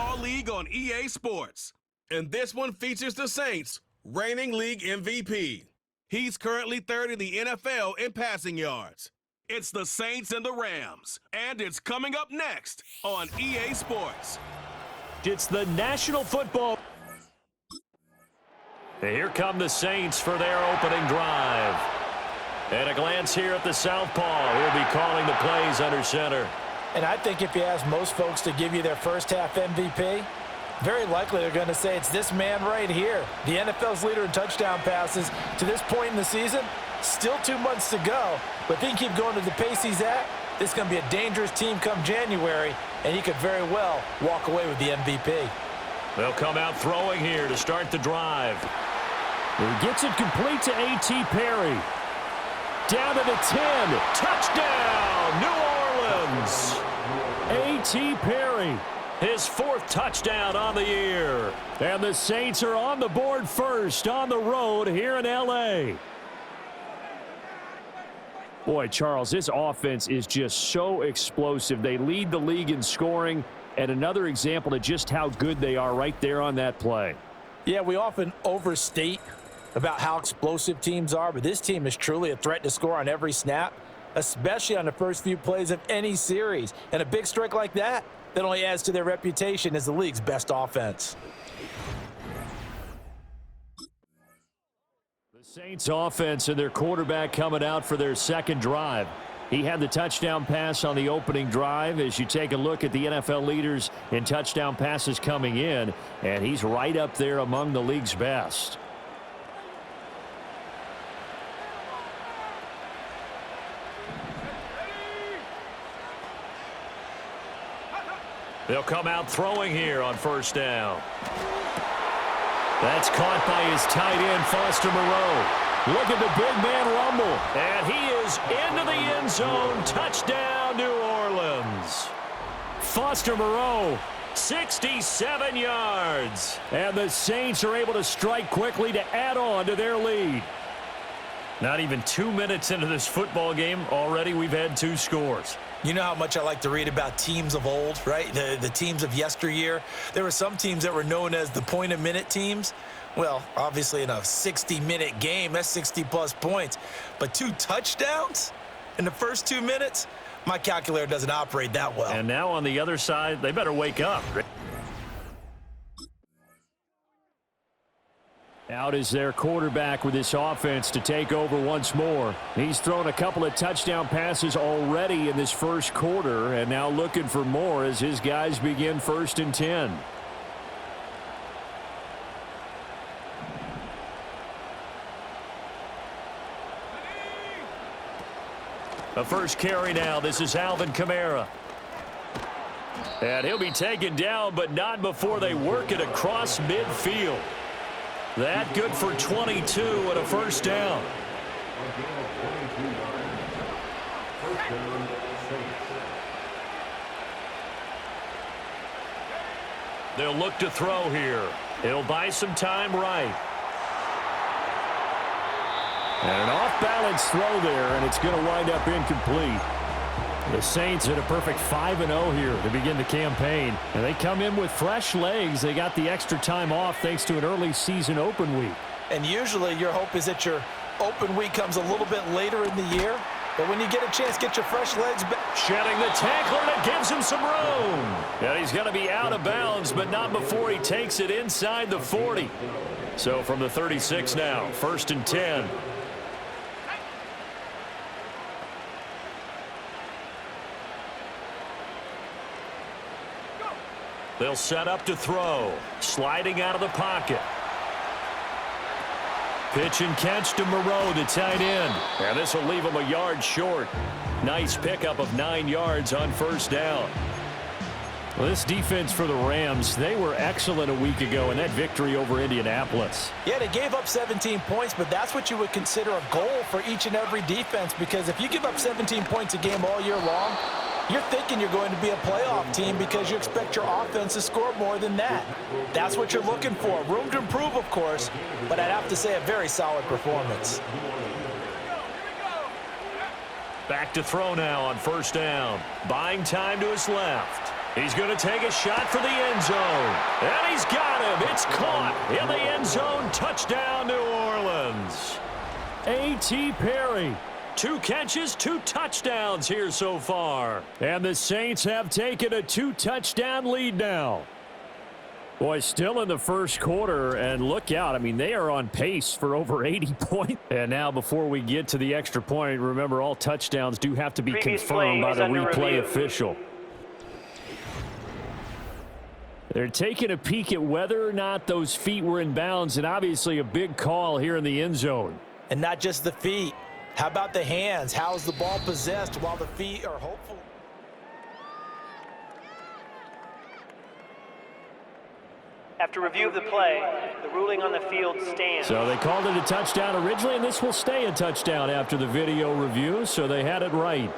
football league on EA Sports. And this one features the Saints, reigning league MVP. He's currently third in the NFL in passing yards. It's the Saints and the Rams, and it's coming up next on EA Sports. It's the National Football. And here come the Saints for their opening drive. And a glance here at the southpaw. He'll be calling the plays under center. And I think if you ask most folks to give you their first half MVP, very likely they're going to say it's this man right here. The NFL's leader in touchdown passes to this point in the season. Still 2 months to go. But if he can keep going to the pace he's at, this is going to be a dangerous team come January, and he could very well walk away with the MVP. They'll come out throwing here to start the drive. He gets it complete to A.T. Perry. Down to the 10. Touchdown, New Orleans. A.T. Perry, his fourth touchdown on the year. And the Saints are on the board first on the road here in L.A. Boy, Charles, this offense is just so explosive. They lead the league in scoring, and another example of just how good they are right there on that play. Yeah, we often overstate about how explosive teams are, but this team is truly a threat to score on every snap, especially on the first few plays of any series. And a big strike like that only adds to their reputation as the league's best offense. Saints offense and their quarterback coming out for their second drive. He had the touchdown pass on the opening drive. As you take a look at the NFL leaders in touchdown passes coming in, and he's right up there among the league's best. They'll come out throwing here on first down. That's caught by his tight end, Foster Moreau. Look at the big man rumble. And he is into the end zone. Touchdown, New Orleans. Foster Moreau, 67 yards. And the Saints are able to strike quickly to add on to their lead. Not even 2 minutes into this football game, already we've had 2 scores. You know how much I like to read about teams of old, right? The teams of yesteryear. There were some teams that were known as the point-a-minute teams. Well, obviously in a 60-minute game, that's 60-plus points. But 2 touchdowns in the first 2 minutes? My calculator doesn't operate that well. And now on the other side, they better wake up. Out is their quarterback with this offense to take over once more. He's thrown a couple of touchdown passes already in this first quarter, and now looking for more as his guys begin 1st and 10. A first carry now. This is Alvin Kamara. And he'll be taken down, but not before they work it across midfield. That good for 22 and a first down. They'll look to throw here. It'll buy some time right. And an off-balance throw there, and it's going to wind up incomplete. The Saints at a perfect 5-0 here to begin the campaign. And they come in with fresh legs. They got the extra time off thanks to an early season open week. And usually your hope is that your open week comes a little bit later in the year. But when you get a chance, get your fresh legs back. Shedding the tackler, and it gives him some room. And he's going to be out of bounds, but not before he takes it inside the 40. So from the 36 now, 1st and 10. They'll set up to throw. Sliding out of the pocket. Pitch and catch to Moreau, the tight end. And this will leave him a yard short. Nice pickup of 9 yards on first down. Well, this defense for the Rams, they were excellent a week ago in that victory over Indianapolis. Yeah, they gave up 17 points, but that's what you would consider a goal for each and every defense, because if you give up 17 points a game all year long, you're thinking you're going to be a playoff team because you expect your offense to score more than that. That's what you're looking for. Room to improve, of course, but I'd have to say a very solid performance. Back to throw now on first down. Buying time to his left. He's going to take a shot for the end zone. And he's got him. It's caught in the end zone. Touchdown, New Orleans. A.T. Perry. 2 catches, 2 touchdowns here so far. And the Saints have taken a 2-touchdown lead now. Boy, still in the first quarter, and look out. I mean, they are on pace for over 80 points. And now before we get to the extra point, remember all touchdowns do have to be confirmed by the replay official. They're taking a peek at whether or not those feet were in bounds, and obviously a big call here in the end zone. And not just the feet. How about the hands? How is the ball possessed while the feet are hopeful? After review of the play, the ruling on the field stands. So they called it a touchdown originally, and this will stay a touchdown after the video review, so they had it right.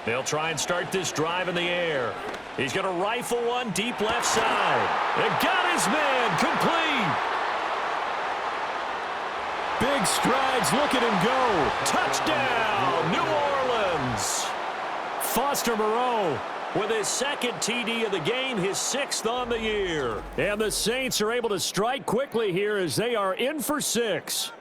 They'll try and start this drive in the air. He's going to rifle one deep left side. And got his man complete. Big strides. Look at him go. Touchdown, New Orleans. Foster Moreau with his 2nd TD of the game, his 6th on the year. And the Saints are able to strike quickly here as they are in for 6.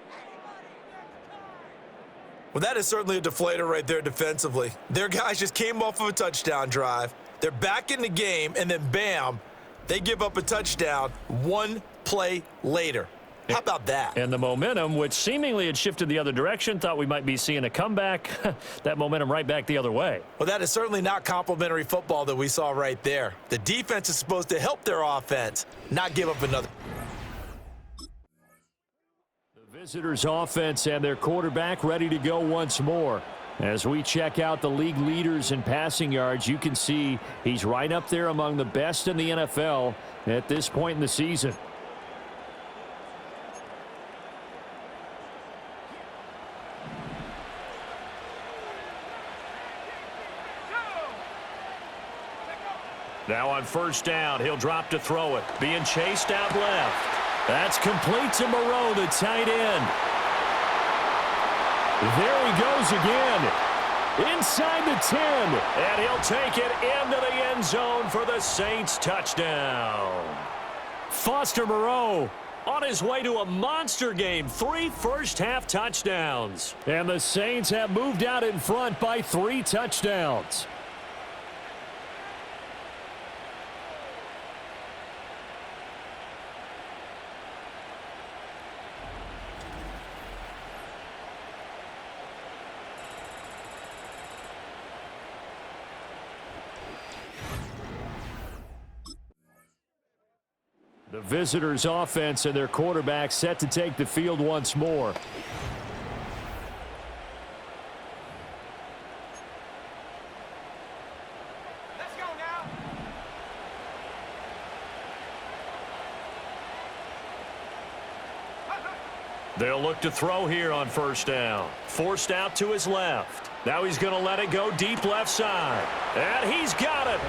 Well, that is certainly a deflator right there defensively. Their guys just came off of a touchdown drive. They're back in the game, and then bam, they give up a touchdown 1 play later. How about that? And the momentum, which seemingly had shifted the other direction, thought we might be seeing a comeback. That momentum right back the other way. Well, that is certainly not complimentary football that we saw right there. The defense is supposed to help their offense, not give up another. Visitors offense and their quarterback ready to go once more. As we check out the league leaders in passing yards, you can see he's right up there among the best in the NFL at this point in the season. Now on first down, he'll drop to throw it. Being chased out left. That's complete to Moreau, the tight end. There he goes again. Inside the 10. And he'll take it into the end zone for the Saints touchdown. Foster Moreau on his way to a monster game. 3 first-half touchdowns. And the Saints have moved out in front by 3 touchdowns. The visitors' offense and their quarterback set to take the field once more. Let's go now. They'll look to throw here on first down. Forced out to his left. Now he's going to let it go deep left side. And he's got it.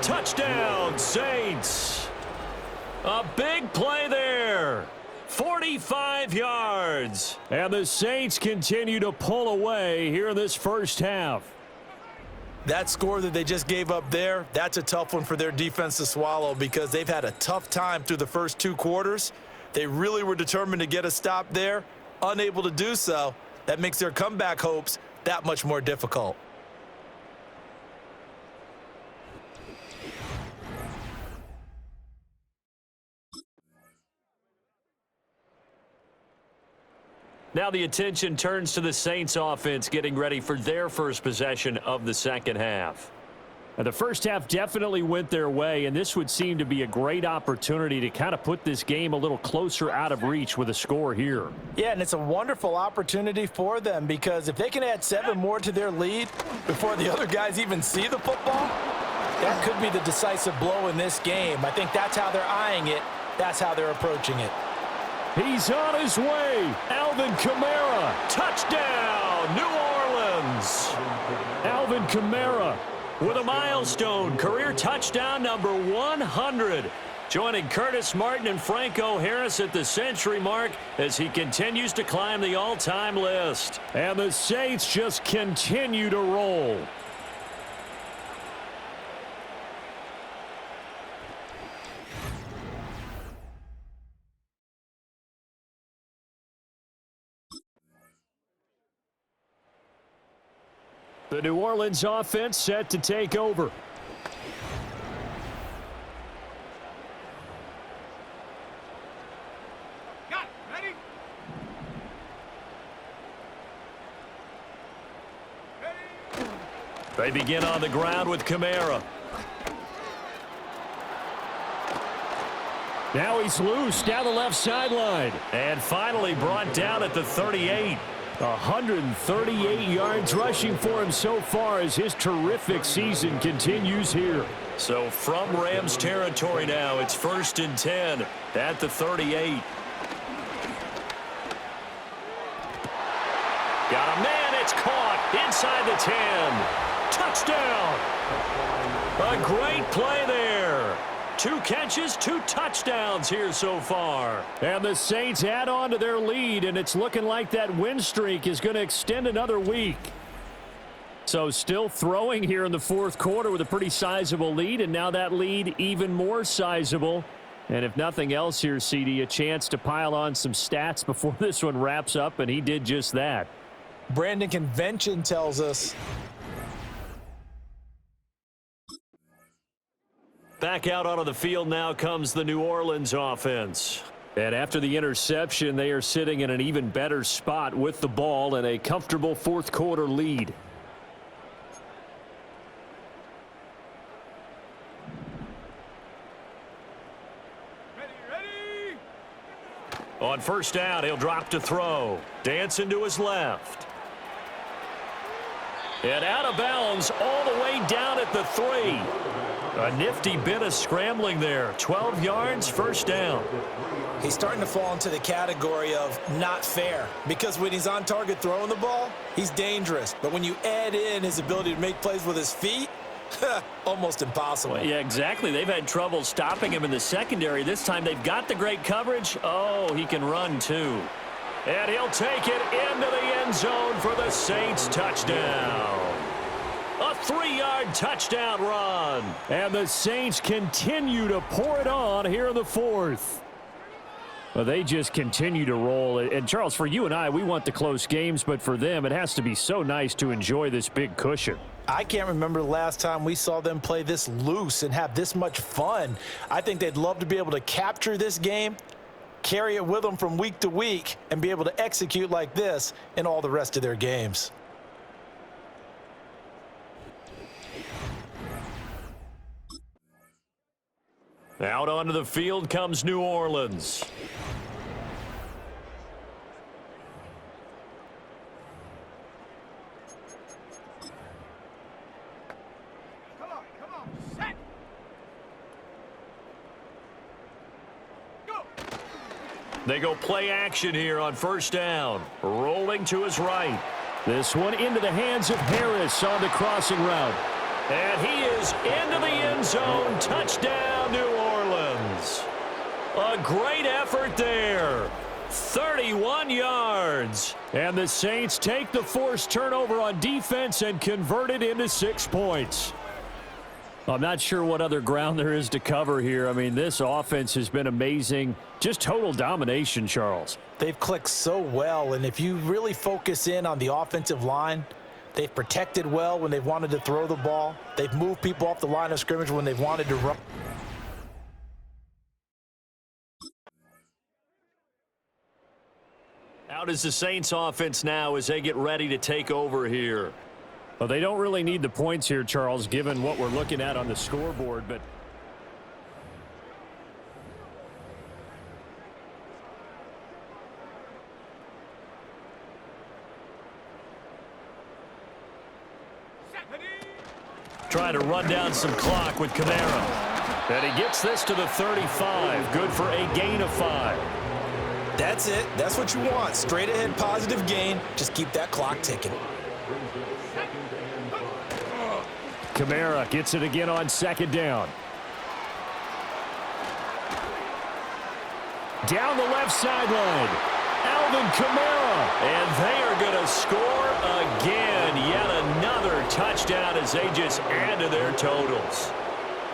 Touchdown, Saints. A big play there. 45 yards. And the Saints continue to pull away here in this first half. That score that they just gave up there, that's a tough one for their defense to swallow because they've had a tough time through the first 2 quarters. They really were determined to get a stop there, unable to do so. That makes their comeback hopes that much more difficult. Now the attention turns to the Saints offense getting ready for their first possession of the second half. The first half definitely went their way, and this would seem to be a great opportunity to kind of put this game a little closer out of reach with a score here. Yeah, and it's a wonderful opportunity for them because if they can add 7 more to their lead before the other guys even see the football, that could be the decisive blow in this game. I think that's how they're eyeing it. That's how they're approaching it. He's on his way. Alvin Kamara. Touchdown, New Orleans. Alvin Kamara with a milestone. Career touchdown number 100. Joining Curtis Martin and Franco Harris at the century mark as he continues to climb the all-time list. And the Saints just continue to roll. The New Orleans offense set to take over. They begin on the ground with Kamara. Now he's loose down the left sideline. And finally brought down at the 38. 138 yards rushing for him so far as his terrific season continues here. So from Rams territory now, it's 1st and 10 at the 38. Got a man, it's caught inside the 10. Touchdown! A great play there. 2 catches, 2 touchdowns here so far. And the Saints add on to their lead, and it's looking like that win streak is going to extend another week. So still throwing here in the 4th quarter with a pretty sizable lead, and now that lead even more sizable. And if nothing else here, CD, a chance to pile on some stats before this one wraps up, and he did just that. Brandon, convention tells us. Back out onto the field now comes the New Orleans offense. And after the interception, they are sitting in an even better spot with the ball and a comfortable 4th quarter lead. Ready. On 1st down, he'll drop to throw. Dancing to his left. And out of bounds all the way down at the 3. A nifty bit of scrambling there. 12 yards, 1st down. He's starting to fall into the category of not fair, because when he's on target throwing the ball, he's dangerous. But when you add in his ability to make plays with his feet, almost impossible. Well, yeah, exactly. They've had trouble stopping him in the secondary. This time they've got the great coverage. Oh, he can run too. And he'll take it into the end zone for the Saints touchdown. A 3-yard touchdown run. And the Saints continue to pour it on here in the 4th. Well, they just continue to roll. And, Charles, for you and I, we want the close games, but for them, it has to be so nice to enjoy this big cushion. I can't remember the last time we saw them play this loose and have this much fun. I think they'd love to be able to capture this game, carry it with them from week to week, and be able to execute like this in all the rest of their games. Out onto the field comes New Orleans. Come on, set. Go. They go play action here on 1st down. Rolling to his right. This one into the hands of Harris on the crossing route. And he is into the end zone. Touchdown, New Orleans. A great effort there. 31 yards. And the Saints take the forced turnover on defense and convert it into 6 points. I'm not sure what other ground there is to cover here. I mean, this offense has been amazing. Just total domination, Charles. They've clicked so well, and if you really focus in on the offensive line, they've protected well when they've wanted to throw the ball. They've moved people off the line of scrimmage when they've wanted to run. Out is the Saints offense now as they get ready to take over here. Well, they don't really need the points here, Charles, given what we're looking at on the scoreboard, but trying to run down some clock with Kamara. And he gets this to the 35. Good for a gain of 5. That's it. That's what you want. Straight ahead positive gain. Just keep that clock ticking. Kamara gets it again on second down. Down the left sideline, Alvin Kamara. And they are going to score again. Yet another touchdown as they just add to their totals.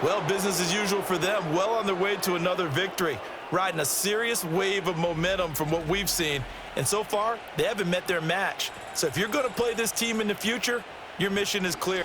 Well, business as usual for them. Well on their way to another victory. Riding a serious wave of momentum from what we've seen. And so far, they haven't met their match. So if you're going to play this team in the future, your mission is clear.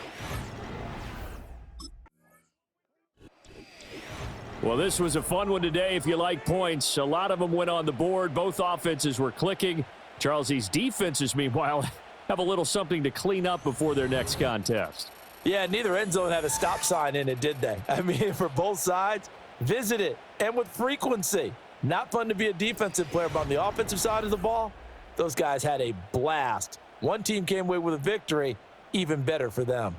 Well, this was a fun one today if you like points. A lot of them went on the board. Both offenses were clicking. Charles, these defenses, meanwhile, have a little something to clean up before their next contest. Yeah, neither end zone had a stop sign in it, did they? I mean, for both sides, visit it, and with frequency. Not fun to be a defensive player, but on the offensive side of the ball, those guys had a blast. One team came away with a victory, even better for them.